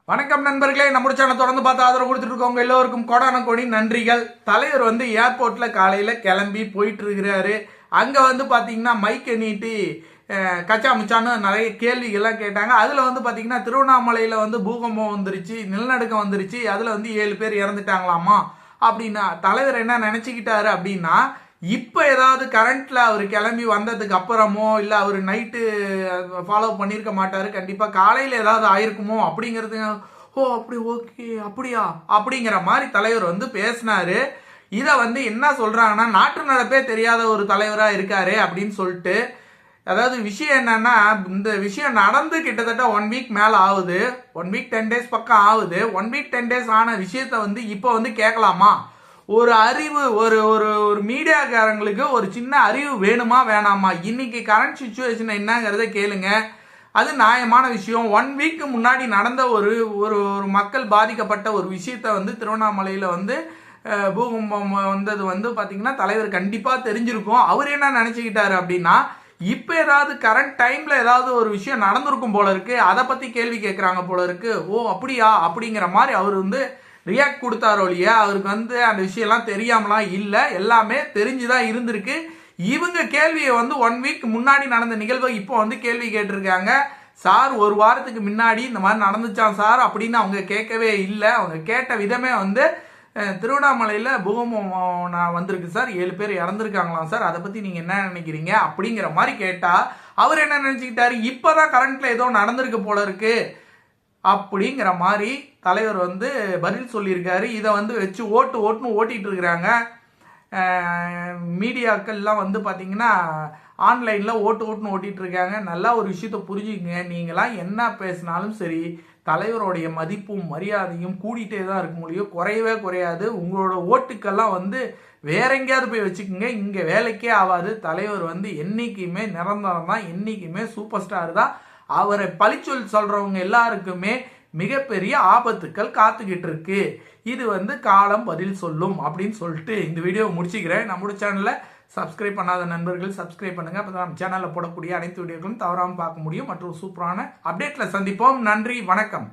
வணக்கம் நண்பர்களே, நம்ம சேனல் தொடர்ந்து பார்த்து ஆதரவு கொடுத்துட்டு இருக்கவங்க எல்லோருக்கும் கோடான கோடி நன்றிகள். தலைவர் ஏர்போர்ட்ல காலையில கிளம்பி போயிட்டு இருக்கிறாரு. அங்க பாத்தீங்கன்னா மைக்கை நீட்டி கச்சா முச்சான்னு நிறைய கேள்விகள்லாம் கேட்டாங்க. அதுல பாத்தீங்கன்னா திருவண்ணாமலையில பூகம்பம் வந்துருச்சு, நிலநடுக்கம் வந்துருச்சு, அதுல 7 பேர் இறந்துட்டாங்களாமா அப்படின்னா தலைவர் என்ன நினைச்சுக்கிட்டாரு அப்படின்னா, இப்போ ஏதாவது கரண்ட்ல அவர் கிளம்பி வந்ததுக்கு அப்புறமோ இல்லை அவர் நைட்டு ஃபாலோ பண்ணியிருக்க மாட்டாரு, கண்டிப்பாக காலையில் ஏதாவது ஆயிருக்குமோ அப்படிங்கிறது. ஓ அப்படி, ஓகே அப்படியா அப்படிங்கிற மாதிரி தலைவர் பேசினாரு. இதை என்ன சொல்றாங்கன்னா, நாட்டு நடப்பே தெரியாத ஒரு தலைவராக இருக்காரு அப்படின்னு சொல்லிட்டு. அதாவது விஷயம் என்னன்னா, இந்த விஷயம் நடந்து கிட்டத்தட்ட 1 வீக் மேல ஆகுது. 1 வீக் 10 டேஸ் பக்கம் ஆகுது. 1 வீக் 10 டேஸ் ஆன விஷயத்த இப்போ கேட்கலாமா? ஒரு அறிவு, ஒரு ஒரு ஒரு மீடியாக்காரங்களுக்கு ஒரு சின்ன அறிவு வேணுமா வேணாமா? இன்னைக்கு கரண்ட் சுச்சுவேஷன் என்னங்கிறத கேளுங்க. அது நியாயமான விஷயம். 1 வீக் முன்னாடி நடந்த ஒரு ஒரு மக்கள் பாதிக்கப்பட்ட ஒரு விஷயத்த திருவண்ணாமலையில பூகம்பம் வந்தது பாத்தீங்கன்னா தலைவர் கண்டிப்பா தெரிஞ்சிருக்கும். அவர் என்ன நினைச்சுக்கிட்டாரு அப்படின்னா, இப்ப ஏதாவது கரண்ட் டைம்ல ஏதாவது ஒரு விஷயம் நடந்திருக்கும் போல இருக்கு, அதை பத்தி கேள்வி கேட்கறாங்க போல இருக்கு. ஓ அப்படியா அப்படிங்கிற மாதிரி அவர் ரியாக்ட் கொடுத்தாரோ இல்லையா, அவருக்கு அந்த விஷயம்லாம் தெரியாமலாம் இல்லை, எல்லாமே தெரிஞ்சுதான் இருந்திருக்கு. இவங்க கேள்வியை 1 வீக் முன்னாடி நடந்த நிகழ்வை இப்போ கேள்வி கேட்டிருக்காங்க. சார் ஒரு வாரத்துக்கு முன்னாடி இந்த மாதிரி நடந்துச்சான் சார் அப்படின்னு அவங்க கேட்கவே இல்லை. அவங்க கேட்ட விதமே திருவண்ணாமலையில பூகம்பம் வந்திருக்கு சார், 7 பேர் இறந்துருக்காங்களாம் சார், அதை பத்தி நீங்க என்ன நினைக்கிறீங்க அப்படிங்கிற மாதிரி கேட்டா, அவர் என்ன நினைச்சுக்கிட்டாரு, இப்பதான் கரண்ட்ல ஏதோ நடந்திருக்கு போல இருக்கு அப்படிங்கிற மாதிரி தலைவர் பதில் சொல்லியிருக்காரு. இதை வச்சு ஓட்டுன்னு ஓட்டிட்டு இருக்கிறாங்க. மீடியாக்கள்லாம் பார்த்தீங்கன்னா ஆன்லைனில் ஓட்டுன்னு ஓட்டிட்டு இருக்காங்க. நல்லா ஒரு விஷயத்த புரிஞ்சுக்கங்க, நீங்களாம் என்ன பேசினாலும் சரி, தலைவருடைய மதிப்பும் மரியாதையும் கூடிட்டே தான் இருக்க முடியும், குறையவே குறையாது. உங்களோட ஓட்டுக்கெல்லாம் வேற எங்கேயாவது போய் வச்சுக்கோங்க, இங்கே வேலைக்கே ஆகாது. தலைவர் என்னைக்குமே நிரந்தரம் தான், என்னைக்குமே சூப்பர் ஸ்டார் தான். அவரை பழிச்சொல் சொல்றவங்க எல்லாருக்குமே மிகப்பெரிய ஆபத்துக்கள் காத்துக்கிட்டு இருக்கு. இது காலம் பதில் சொல்லும் அப்படின்னு சொல்லிட்டு இந்த வீடியோ முடிச்சுக்கிறேன். நம்மளோட சேனலை சப்ஸ்கிரைப் பண்ணாத நண்பர்கள் சப்ஸ்கிரைப் பண்ணுங்க. அப்பதான் நம்ம சேனல்ல போடக்கூடிய அனைத்து வீடியோக்களும் தவறாமல் பார்க்க முடியும். மற்றும் சூப்பரான அப்டேட்ல சந்திப்போம். நன்றி, வணக்கம்.